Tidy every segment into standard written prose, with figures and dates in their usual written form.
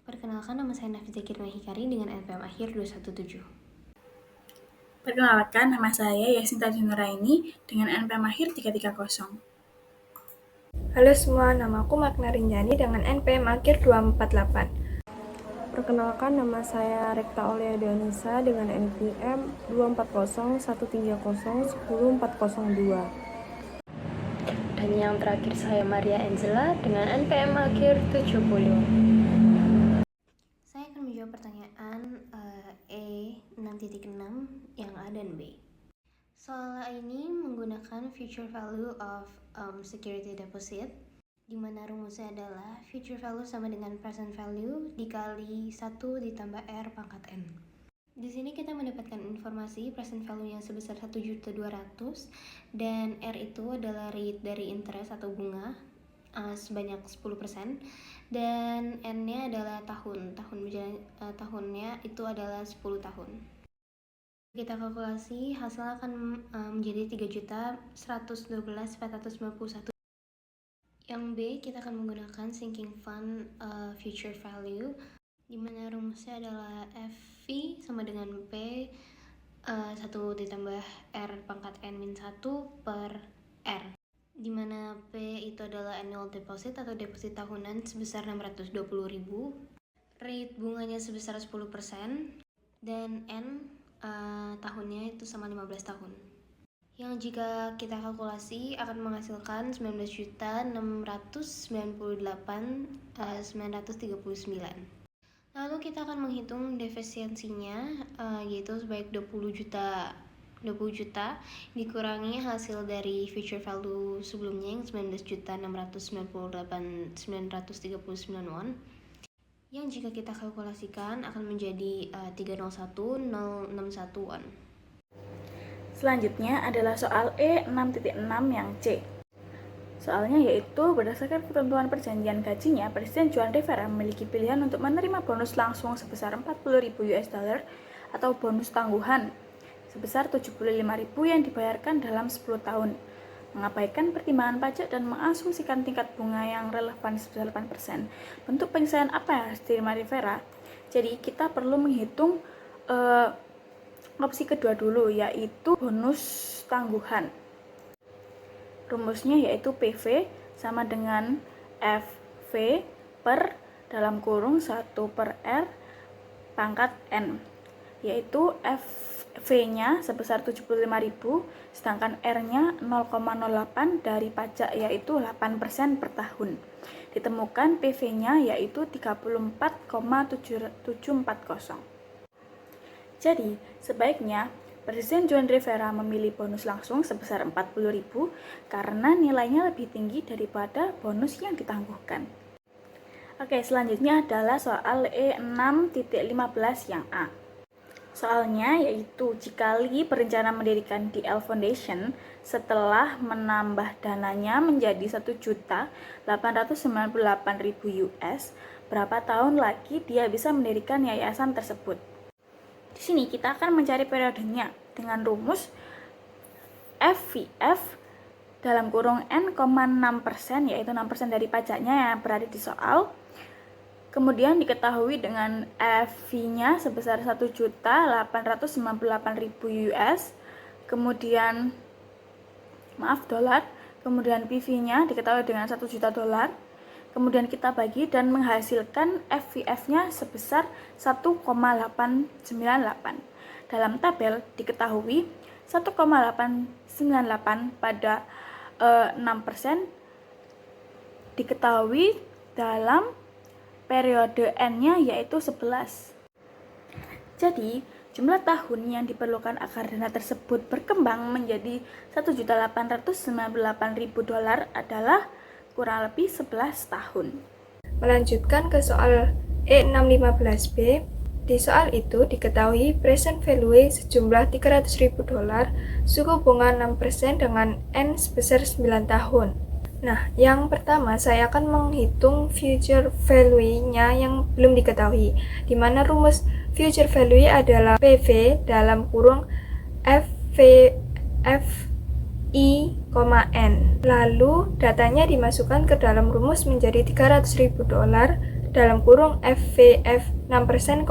Perkenalkan, nama saya Nafisa Kirna Hikari dengan NPM akhir 217. Perkenalkan, nama saya Yasinta Junuraini dengan NPM akhir 330. Halo semua, nama aku Magna Rinjani dengan NPM akhir 248. Perkenalkan, nama saya Rekta Aulia Dionisa dengan NPM 24013010402. Dan yang terakhir saya Maria Angela dengan NPM akhir 70. Saya akan menjawab pertanyaan E6.6 yang A dan B. Soal ini menggunakan future value of security deposit, di mana rumusnya adalah future value sama dengan present value dikali 1 ditambah R pangkat N. Di sini kita mendapatkan informasi present value-nya sebesar 1.200.000 dan R itu adalah rate dari interest atau bunga sebanyak 10% dan N-nya adalah tahunnya itu adalah 10 tahun. Kita kalkulasi, hasilnya akan menjadi 3.112.491. Yang B, kita akan menggunakan sinking fund future value, di mana rumusnya adalah FV sama dengan P 1 ditambah R pangkat N-1 per R, di mana P itu adalah annual deposit atau deposit tahunan sebesar 620.000, rate bunganya sebesar 10%, dan N tahunnya itu sama 15 tahun. Yang jika kita kalkulasi akan menghasilkan 19.998.939. Lalu kita akan menghitung defisiensinya, yaitu sebaik 20 juta dikurangi hasil dari future value sebelumnya yang 19.698.939 won, yang jika kita kalkulasikan akan menjadi 301.061 won. Selanjutnya adalah soal E6.6 yang C. Soalnya yaitu berdasarkan ketentuan perjanjian gajinya, Presiden Juan Rivera memiliki pilihan untuk menerima bonus langsung sebesar 40.000 US dollar atau bonus tangguhan sebesar 75.000 yang dibayarkan dalam 10 tahun, mengabaikan pertimbangan pajak dan mengasumsikan tingkat bunga yang relevan sebesar 8%. Bentuk penyelesaian apa yang harus diterima Rivera? Jadi kita perlu menghitung opsi kedua dulu, yaitu bonus tangguhan. Rumusnya yaitu PV sama dengan FV per dalam kurung 1 per R pangkat N, yaitu FV-nya sebesar 75.000 sedangkan R-nya 0,08 dari pajak yaitu 8% per tahun. Ditemukan PV-nya yaitu 34,740. Jadi, sebaiknya Presiden Juan Rivera memilih bonus langsung sebesar 40.000 karena nilainya lebih tinggi daripada bonus yang ditangguhkan. Oke, selanjutnya adalah soal E6.15 yang A. Soalnya yaitu jika Lee berencana mendirikan DL Foundation setelah menambah dananya menjadi 1.898.000 US, berapa tahun lagi dia bisa mendirikan yayasan tersebut? Di sini kita akan mencari periodenya dengan rumus FVF dalam kurung N,6%, yaitu 6% dari pajaknya yang berada di soal. Kemudian diketahui dengan FV-nya sebesar 1.898.000 US, kemudian dolar, kemudian PV-nya diketahui dengan 1 juta dolar. Kemudian kita bagi dan menghasilkan FVF-nya sebesar 1,898. Dalam tabel diketahui 1,898 pada 6% diketahui dalam periode N-nya yaitu 11. Jadi, jumlah tahun yang diperlukan agar dana tersebut berkembang menjadi 1.898.000 dolar adalah kurang lebih 11 tahun. Melanjutkan ke soal E615B, di soal itu diketahui present value sejumlah 300.000 dolar, suku bunga 6% dengan N sebesar 9 tahun. Nah, yang pertama saya akan menghitung future value-nya yang belum diketahui, di mana rumus future value adalah PV dalam kurung FVF I, N. Lalu datanya dimasukkan ke dalam rumus menjadi 300.000 dolar dalam kurung FVF 6%,9.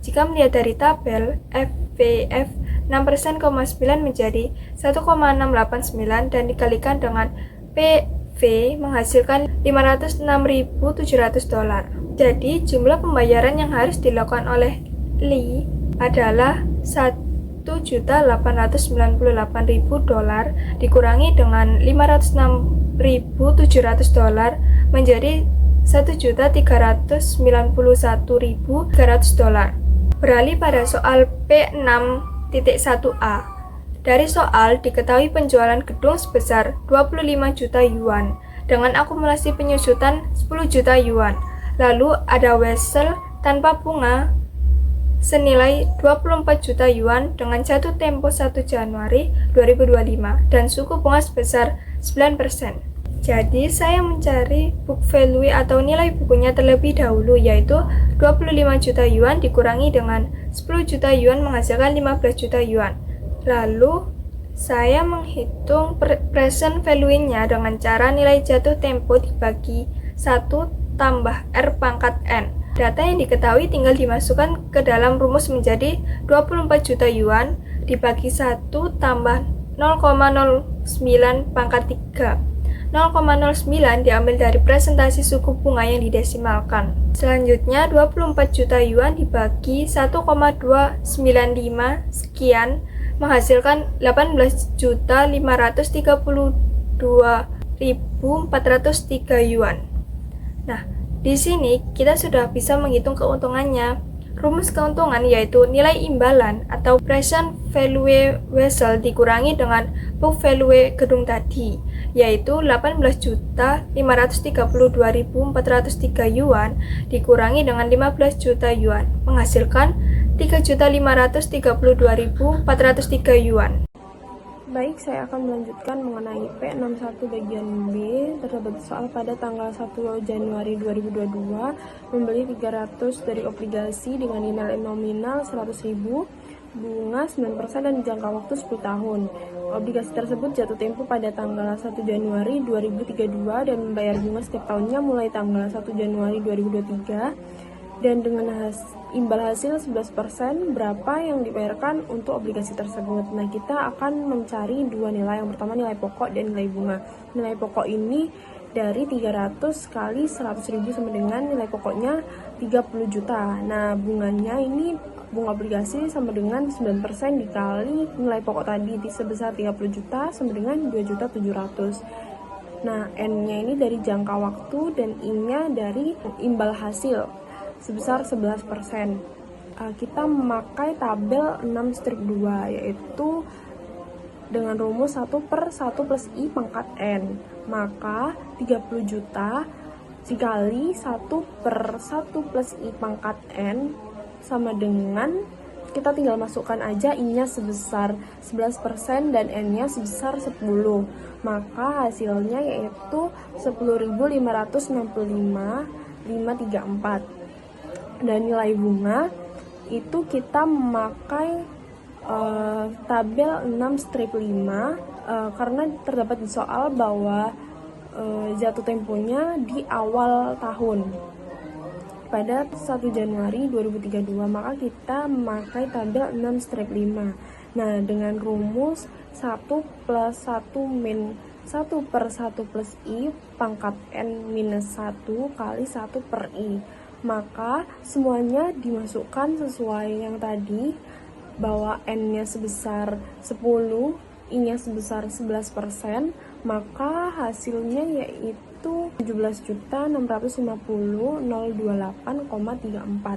Jika melihat dari tabel, FVF 6%,9 menjadi 1,689 dan dikalikan dengan PV menghasilkan $506.700. Jadi, jumlah pembayaran yang harus dilakukan oleh Lee adalah $1.898.000 dikurangi dengan $506.700 menjadi $1.391.300. Beralih pada soal P6.1a. Dari soal diketahui penjualan gedung sebesar 25 juta yuan dengan akumulasi penyusutan 10 juta yuan. Lalu ada wesel tanpa bunga senilai 24 juta yuan dengan jatuh tempo 1 Januari 2025 dan suku bunga sebesar 9%. Jadi saya mencari book value atau nilai bukunya terlebih dahulu, yaitu 25 juta yuan dikurangi dengan 10 juta yuan menghasilkan 15 juta yuan. Lalu saya menghitung present value-nya dengan cara nilai jatuh tempo dibagi 1 tambah R pangkat N. Data yang diketahui tinggal dimasukkan ke dalam rumus menjadi 24 juta yuan dibagi 1 tambah 0,09 pangkat 3. 0,09 diambil dari presentasi suku bunga yang didesimalkan. Selanjutnya 24 juta yuan dibagi 1,295 sekian menghasilkan 18.532.403 yuan. Nah, di sini kita sudah bisa menghitung keuntungannya. Rumus keuntungan yaitu nilai imbalan atau present value vessel dikurangi dengan book value gedung tadi, yaitu 18.532.403 yuan dikurangi dengan 15 juta yuan, menghasilkan 3.532.403 yuan. Baik, saya akan melanjutkan mengenai P61 bagian B. Terdapat soal pada tanggal 1 Januari 2022 membeli 300 dari obligasi dengan nilai nominal 100.000, bunga 9% dan jangka waktu 10 tahun. Obligasi tersebut jatuh tempo pada tanggal 1 Januari 2032 dan membayar bunga setiap tahunnya mulai tanggal 1 Januari 2023. Dan dengan imbal hasil 11%, berapa yang dibayarkan untuk obligasi tersebut. Nah, kita akan mencari dua nilai. Yang pertama nilai pokok dan nilai bunga. Nilai pokok ini dari 300 kali 100.000 sama dengan nilai pokoknya 30 juta. Nah, bunganya ini bunga obligasi sama dengan 9% dikali nilai pokok tadi sebesar 30 juta sama dengan 2.700.000. Nah, N-nya ini dari jangka waktu dan I-nya dari imbal hasil sebesar 11%. Kita memakai tabel 6-2, yaitu dengan rumus 1/1 plus I pangkat N. Maka 30 juta dikali 1/1 plus I pangkat N sama dengan, kita tinggal masukkan aja I-nya sebesar 11% dan N-nya sebesar 10. Maka hasilnya yaitu 10.565.534. Dan nilai bunga itu kita memakai tabel 6-5 karena terdapat di soal bahwa jatuh temponya di awal tahun pada 1 Januari 2032, maka kita memakai tabel 6-5. Nah, dengan rumus 1 plus 1 min 1/1 plus I pangkat N minus 1 kali 1 per I. Maka semuanya dimasukkan sesuai yang tadi, bahwa N-nya sebesar 10, I-nya sebesar 11%, maka hasilnya yaitu 17.650.028,34.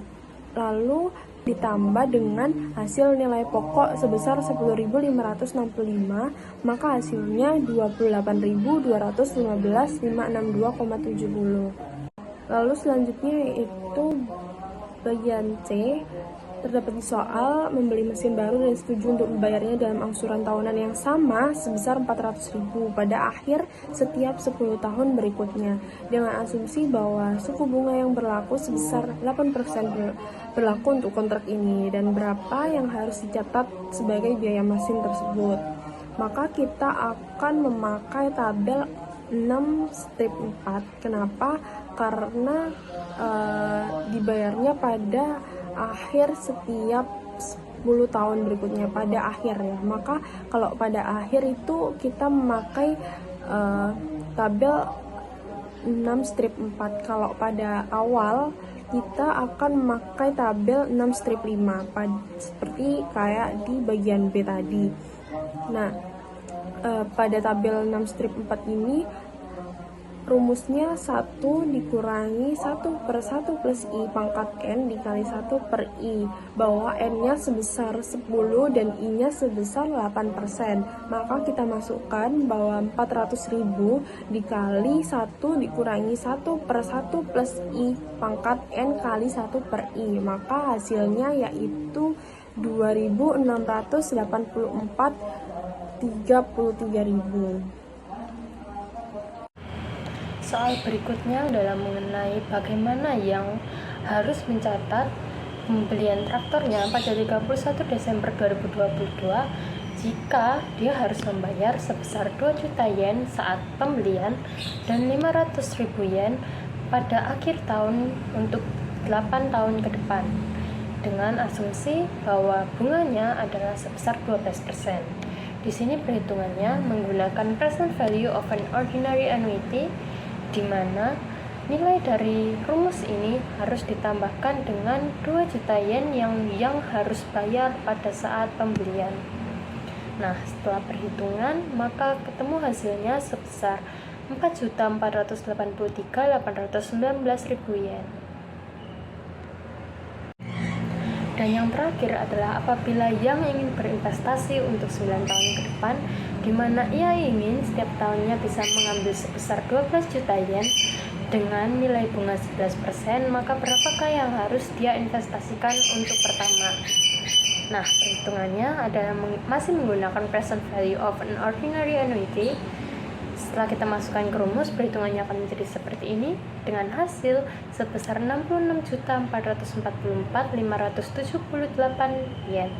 Lalu ditambah dengan hasil nilai pokok sebesar 10.565, maka hasilnya 28.215.562,70. Lalu selanjutnya yaitu bagian C. Terdapat di soal membeli mesin baru dan setuju untuk membayarnya dalam angsuran tahunan yang sama sebesar 400.000 pada akhir setiap 10 tahun berikutnya, dengan asumsi bahwa suku bunga yang berlaku sebesar 8% berlaku untuk kontrak ini dan berapa yang harus dicatat sebagai biaya mesin tersebut. Maka kita akan memakai tabel 6-4. Kenapa? karena dibayarnya pada akhir setiap 10 tahun berikutnya, pada akhir ya. Maka kalau pada akhir itu kita memakai tabel 6/4. Kalau pada awal kita akan memakai tabel 6/5 seperti kayak di bagian B tadi. Nah, pada tabel 6/4 ini rumusnya 1 dikurangi 1/1 plus I pangkat N dikali 1/I, bahwa N-nya sebesar 10 dan I-nya sebesar 8%. Maka kita masukkan bahwa 400.000 dikali 1 dikurangi 1/1 plus I pangkat N kali 1/I. Maka hasilnya yaitu 2.684,33.000. Soal berikutnya adalah mengenai bagaimana yang harus mencatat pembelian traktornya pada 31 Desember 2022 jika dia harus membayar sebesar 2 juta yen saat pembelian dan 500.000 yen pada akhir tahun untuk 8 tahun ke depan, dengan asumsi bahwa bunganya adalah sebesar 12%. Di sini perhitungannya menggunakan present value of an ordinary annuity, di mana nilai dari rumus ini harus ditambahkan dengan 2 juta yen yang harus bayar pada saat pembelian. Nah, setelah perhitungan maka ketemu hasilnya sebesar 4.483.819.000 yen. Dan yang terakhir adalah apabila yang ingin berinvestasi untuk 9 tahun ke depan, di mana ia ingin setiap tahunnya bisa mengambil sebesar 12 juta yen dengan nilai bunga 11%, maka berapakah yang harus dia investasikan untuk pertama? Nah, perhitungannya adalah masih menggunakan present value of an ordinary annuity. Setelah kita masukkan ke rumus, perhitungannya akan menjadi seperti ini dengan hasil sebesar 66.444.578 yen.